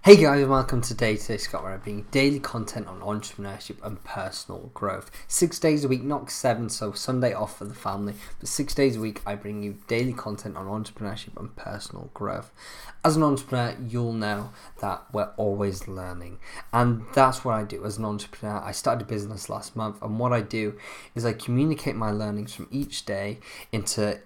Hey guys, and welcome to Day to Day Scott, where I bring you daily content on entrepreneurship and personal growth. 6 days a week, not 7, so Sunday off for the family, but 6 days a week I bring you daily content on entrepreneurship and personal growth. As an entrepreneur, you'll know that we're always learning, and that's what I do as an entrepreneur. I started a business last month, and what I do is I communicate my learnings from each day into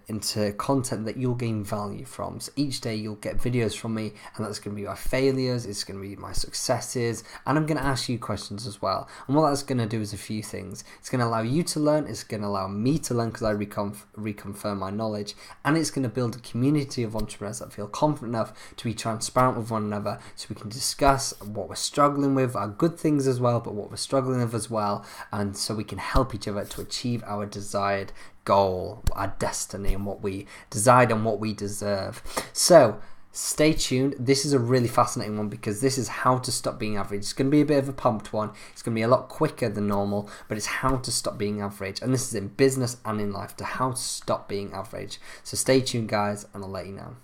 content that you'll gain value from. So each day you'll get videos from me, and that's going to be my failures, it's going to be my successes, and I'm going to ask you questions as well. And what that's going to do is a few things. It's going to allow you to learn, it's going to allow me to learn because I reconfirm my knowledge, and it's going to build a community of entrepreneurs that feel confident enough to be transparent with one another, so we can discuss what we're struggling with, our good things as well, but what we're struggling with as well, and so we can help each other to achieve our desired goal, our destiny, and what we desired and what we deserve. So stay tuned. This is a really fascinating one because this is how to stop being average. It's going to be a bit of a pumped one. It's going to be a lot quicker than normal, but it's how to stop being average. And this is in business and in life, to how to stop being average. So stay tuned, guys, and I'll let you know.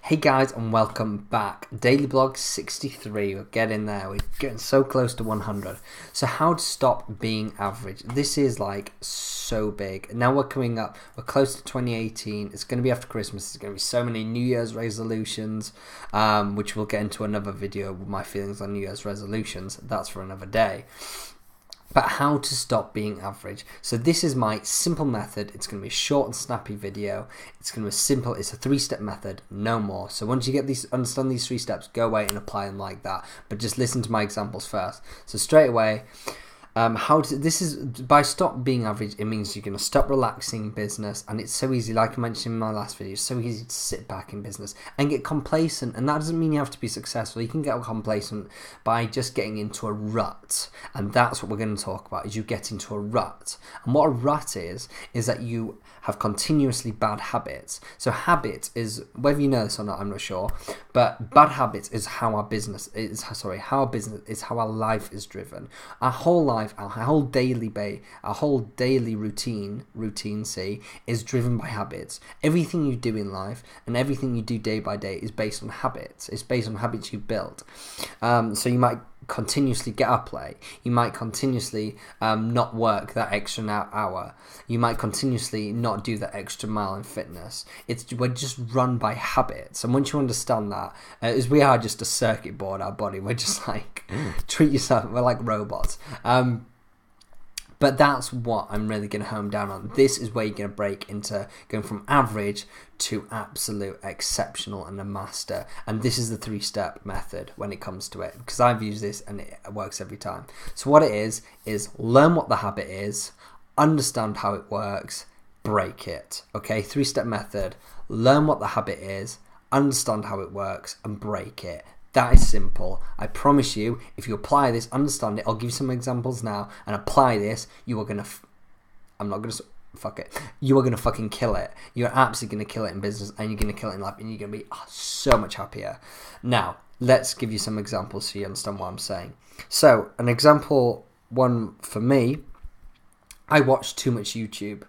Hey guys, and welcome back. Daily Blog 63, we're getting there, we're getting so close to 100. So how to stop being average. This is like so big. Now we're close to 2018, it's going to be after Christmas, there's going to be so many New Year's resolutions, which we'll get into another video with my feelings on New Year's resolutions, that's for another day. But how to stop being average. So this is my simple method. It's going to be a short and snappy video. It's going to be simple. It's a 3-step method, no more. So once you understand these 3 steps, go away and apply them like that. But just listen to my examples first. So straight away, this is by stop being average. It means you're going to stop relaxing business, and it's so easy. Like I mentioned in my last video, it's so easy to sit back in business and get complacent. And that doesn't mean you have to be successful. You can get complacent by just getting into a rut, and that's what we're going to talk about. Is you get into a rut, and what a rut is that you have continuously bad habits. So habit is, whether you know this or not, I'm not sure, but bad habits is how our business is. How our life is driven. Our whole life, our whole daily routine is driven by habits. Everything you do in life and everything you do day by day is based on habits. It's based on habits you build. So you might continuously get up late. You might continuously not work that extra hour. You might continuously not do that extra mile in fitness. We're just run by habits, and once you understand that, as we are just a circuit board, our body, we're just like treat yourself. We're like robots. But that's what I'm really going to hone down on. This is where you're going to break into going from average to absolute exceptional and a master. And this is the 3-step method when it comes to it, because I've used this and it works every time. So what it is learn what the habit is, understand how it works, break it. Okay, 3-step method. Learn what the habit is, understand how it works, and break it. That is simple. I promise you, if you apply this, understand it, I'll give you some examples now, and apply this, you are going to... You are going to fucking kill it. You're absolutely going to kill it in business, and you're going to kill it in life, and you're going to be so much happier. Now, let's give you some examples so you understand what I'm saying. So, an example one for me, I watched too much YouTube.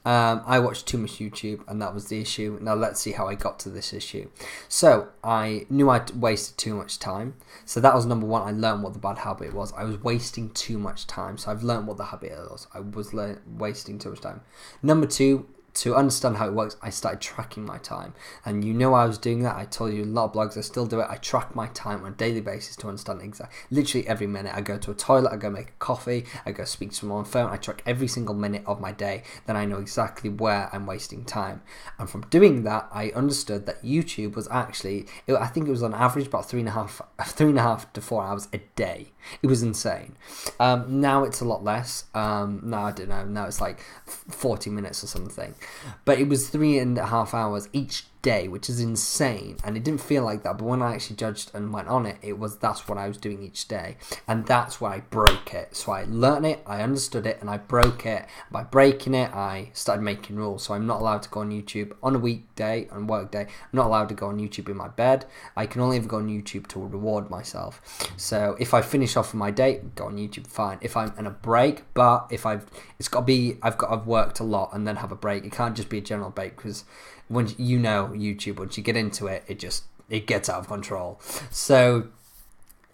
And that was the issue. Now let's see how I got to this issue. So I knew I'd wasted too much time. So that was number 1. I learned what the bad habit was. I was wasting too much time. So I've learned what the habit was. I was wasting too much time. Number 2, to understand how it works, I started tracking my time. And you know I was doing that. I told you a lot of blogs, I still do it. I track my time on a daily basis to understand exactly, literally every minute. I go to a toilet, I go make a coffee, I go speak to someone on the phone. I track every single minute of my day. Then I know exactly where I'm wasting time. And from doing that, I understood that YouTube was actually, I think it was on average about 3.5 to 4 hours a day. It was insane. Now it's a lot less. Now I don't know. Now it's like 40 minutes or something. But it was 3.5 hours each day, which is insane, and it didn't feel like that, but when I actually judged and went on it, that's what I was doing each day, and that's where I broke it. So I learned it, I understood it, and I broke it. By breaking it, I started making rules. So I'm not allowed to go on YouTube on a weekday, on work day. I'm not allowed to go on YouTube in my bed. I can only ever go on YouTube to reward myself. So if I finish off my day, go on YouTube, fine. If I'm in a break, but I've got to have worked a lot and then have a break. It can't just be a general break, because once you know YouTube, once you get into it, it gets out of control. So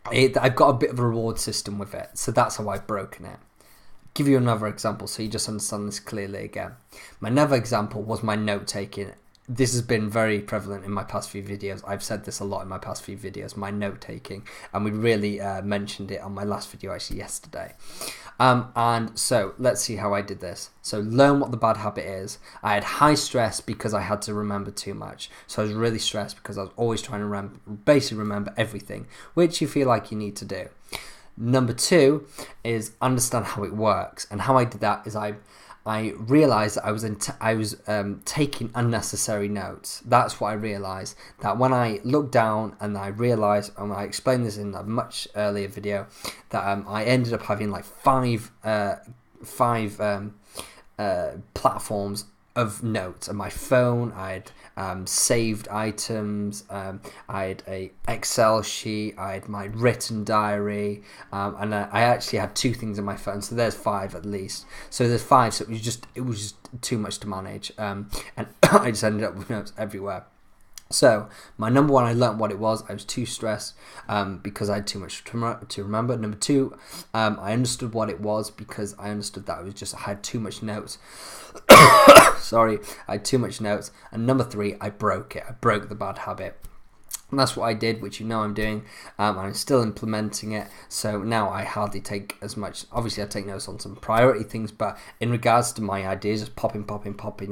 I've got a bit of a reward system with it. So that's how I've broken it. Give you another example so you just understand this clearly again. My another example was my note taking. This has been very prevalent in my past few videos. I've said this a lot in my past few videos, my note taking, and we really mentioned it on my last video actually yesterday. And so let's see how I did this. So learn what the bad habit is. I had high stress because I had to remember too much. So I was really stressed because I was always trying to basically remember everything, which you feel like you need to do. Number 2 is understand how it works. And how I did that is I realized that I was taking unnecessary notes. That's what I realized, that when I looked down and I realized, and I explained this in a much earlier video, that I ended up having like five platforms of notes. On my phone, I had saved items, I had a Excel sheet, I had my written diary, and I actually had 2 things on my phone, so there's 5 at least. So there's 5, so it was just too much to manage, and I just ended up with notes everywhere. So my number 1, I learned what it was. I was too stressed because I had too much to remember. Number 2, I understood what it was because I understood that I had too much notes. Sorry, I had too much notes. And number 3, I broke it. I broke the bad habit. And that's what I did, which you know I'm doing, and I'm still implementing it. So now I hardly take as much. Obviously, I take notes on some priority things, but in regards to my ideas just popping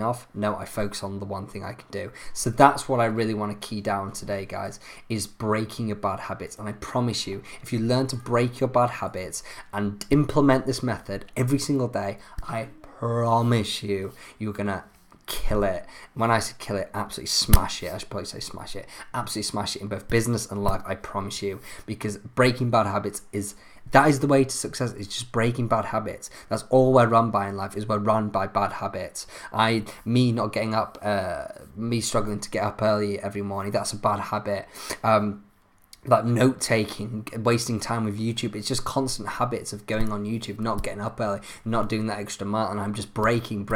off, no, I focus on the one thing I can do. So that's what I really want to key down today, guys, is breaking your bad habits. And I promise you, if you learn to break your bad habits and implement this method every single day, I promise you, you're going to kill it. When I say kill it, absolutely smash it. I should probably say smash it. Absolutely smash it in both business and life, I promise you. Because breaking bad habits is the way to success. It's just breaking bad habits. That's all we're run by in life, is we're run by bad habits. Me not getting up, me struggling to get up early every morning, that's a bad habit. Like note taking, wasting time with YouTube, it's just constant habits of going on YouTube, not getting up early, not doing that extra mile, and I'm just breaking. Go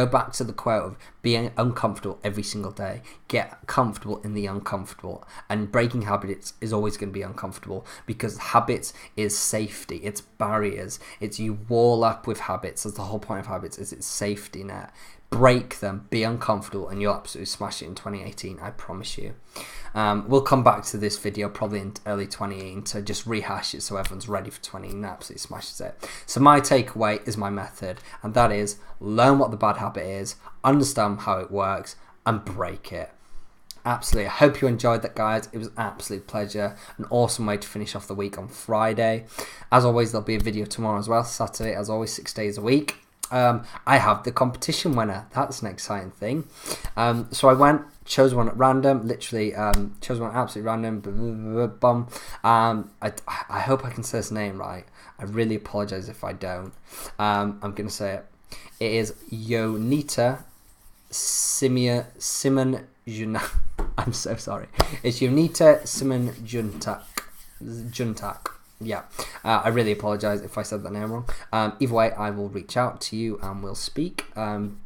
back to the quote of being uncomfortable every single day. Get comfortable in the uncomfortable, and breaking habits is always going to be uncomfortable, because habits is safety, it's barriers, it's you wall up with habits. That's the whole point of habits, is it's safety net. Break them, be uncomfortable, and you'll absolutely smash it in 2018, I promise you. We'll come back to this video probably in early 2018 to just rehash it so everyone's ready for 20 and absolutely smashes it. So my takeaway is my method, and that is learn what the bad habit is, understand how it works, and break it. Absolutely. I hope you enjoyed that, guys. It was an absolute pleasure. An awesome way to finish off the week on Friday. As always, there'll be a video tomorrow as well. Saturday, as always, 6 days a week. I have the competition winner. That's an exciting thing. So I chose one at random, literally chose one absolutely random. I hope I can say his name right. I really apologize if I don't. I'm going to say it. It is Yonita Simon Juntak. I'm so sorry. It's Yonita Simon Juntak. Yeah, I really apologise if I said that name wrong. Either way, I will reach out to you and we'll speak. And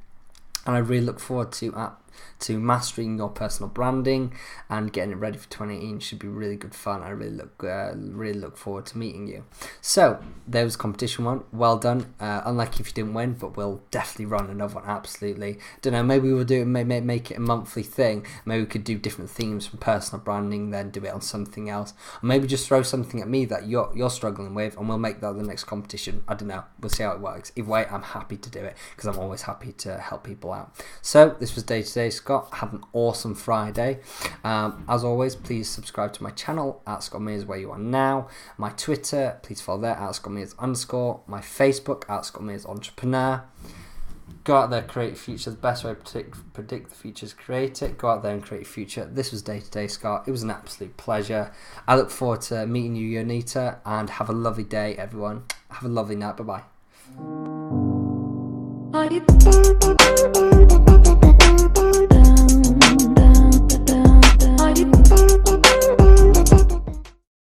I really look forward to mastering your personal branding and getting it ready for 2018. Should be really good fun. I really look forward to meeting you. So there was competition one. Well done. Unlucky if you didn't win, but we'll definitely run another one. Absolutely. Don't know. Maybe we'll do it. Maybe make it a monthly thing. Maybe we could do different themes from personal branding, then do it on something else. Or maybe just throw something at me that you're struggling with, and we'll make that the next competition. I don't know. We'll see how it works. Either way, I'm happy to do it because I'm always happy to help people out. So this was Day to Day Scott. Have an awesome Friday. As always, please subscribe to my channel at Scott Mears, where you are now. My Twitter, please follow there at Scott Mears _. My Facebook at Scott Mears Entrepreneur. Go out there, create your future. The best way to predict the future is create it. Go out there and create your future. This was Day to Day Scott. It was an absolute pleasure. I look forward to meeting you, Yonita, and have a lovely day, everyone. Have a lovely night. Bye-bye. Bye.